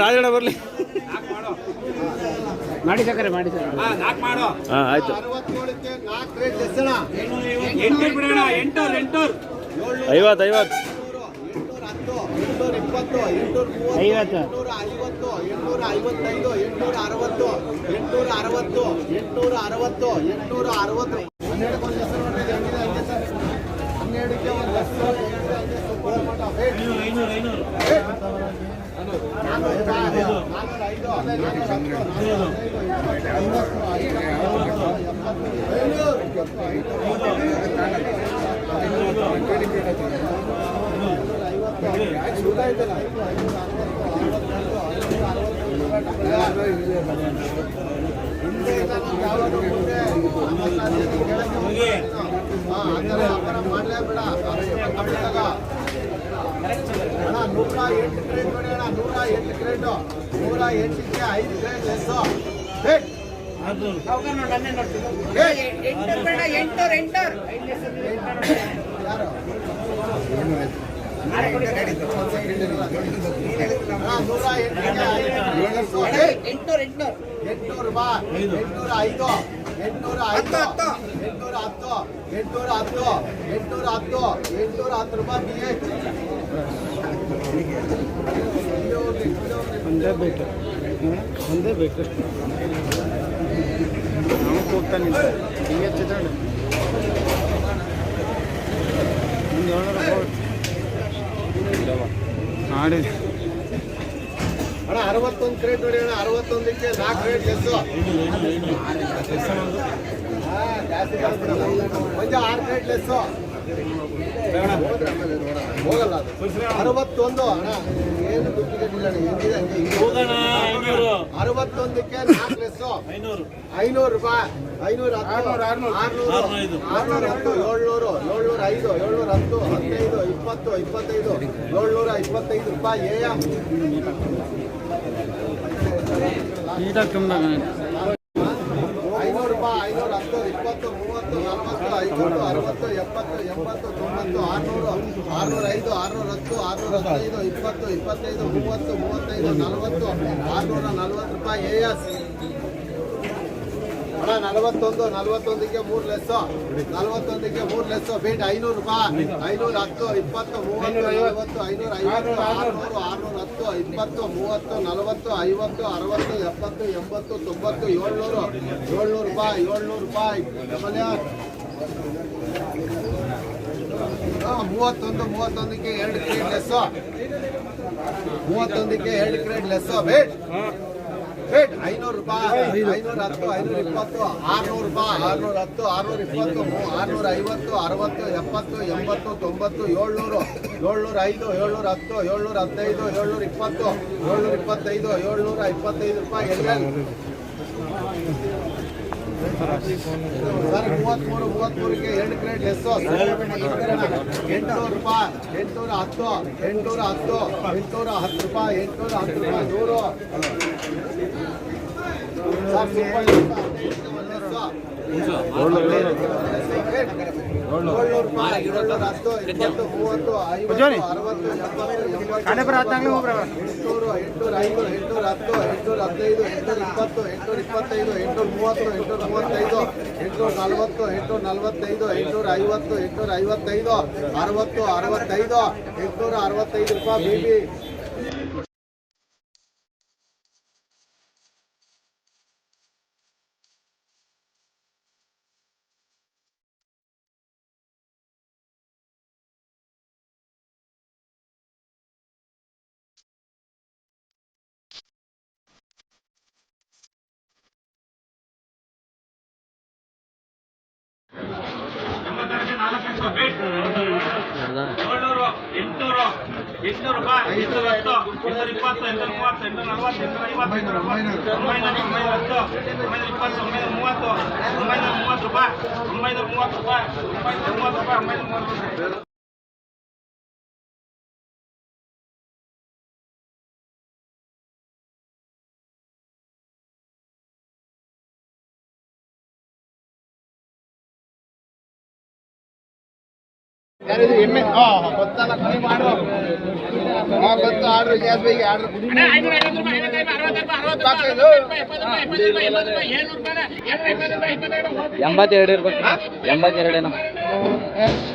ರಾಜಣ್ಣ ಬರ್ಲಿ ಮಾಡಿ ಸಕ್ಕರೆ ಮಾಡಿ ಸರ್. ಹಾಂ ಆಯ್ತು. 50 ಮಾಡಲೇಬೇಡ. 108 ಕ್ರೇಟ್ ನೋಡಿ ಅಣ್ಣ, 108 ಕ್ರೇಟು, 108ಕ್ಕೆ 5 ಕ್ರೇಟ್ ಲೆಸ್ಸು. ಒಂದೇ ಬೇಕು ನಾವು ಹೋಗ್ತಾನಿಲ್ಲ ಹಿಂಗೆ ಚಿತ್ರಾಣಿ ಮಾಡಿ ಅಣ್ಣ 61 ಕ್ರೇಟ್ ನೋಡಿ ಅಣ್ಣ, 61ಕ್ಕೆ 4 ಕ್ರೇಟ್ ಲೆಸ್ಸು. ಒಂದು 6 ಕ್ರೇಟ್ ಲೆಸ್ಸು ಹೋಗಲ್ಲ ಅದು. 61 ಅಣ್ಣ, ಏನು ದುಡ್ಡಿಗೆ 61ಕ್ಕೆ 4 ಲೆಸ್ಸು 500 ರೂಪಾಯಿ. 500 610 710 705 710 15 20 25 725 ರೂಪಾಯಿ. ನೀಟಾಗಿ ಕಮ್ಮಿ 500 ರೂಪಾಯಿ. 510 20 30 40 50 60 70 80 90 600 605 610 615 20 25 30 35 40 640 ರೂಪಾಯಿ. ಅಣ್ಣ 41ಕ್ಕೆ 3 ಲೆಸ್ಸು 41ಕ್ಕೆ 3 ಲೆಸ್ಸು ಬೀಟ್ 500 ರೂಪಾಯಿ. 510 20 30 40 550 600 610 20 30 40 50 60 70 80 90 700 ರೂಪಾಯಿ. 700 ರೂಪಾಯಿ. 31ಕ್ಕೆ 2 ಕ್ರೇಟ್ ಲೆಸ್ಸು 31ಕ್ಕೆ 2 ಕ್ರೇಟ್ ಲೆಸ್ಸು ಬೀಟ್ 500 ರೂಪಾಯಿ. 510 520 600 ರೂಪಾಯಿ. 610 620 650 60 70 80 90 700 705 710 715 720 725 725 ರೂಪಾಯಿ. ಸರ್ 33ಕ್ಕೆ 2 ಕ್ರೇಟ್ ಲೆಸ್ಸು 800 ರೂಪಾಯಿ. 810 810 810 ರೂಪಾಯಿ. 810 ರೂಪಾಯಿ 100 ಸರ್ ಸೂಪರ್ ರೂಪಾಯಿ ಬಿಬಿ. ಯಾರಿದು ಎಮ್ಮೆ ಗೊತ್ತಲ್ಲ ಕೈ ಮಾಡು ಗೊತ್ತು ಆರ್ಡ್ರ್ ಗ್ಯಾಸ್ ಬೈಗೆ ಆರ್ಡ್ರ್ ಎಂಬತ್ತೆರಡು ಇರ್ಬೇಕು 82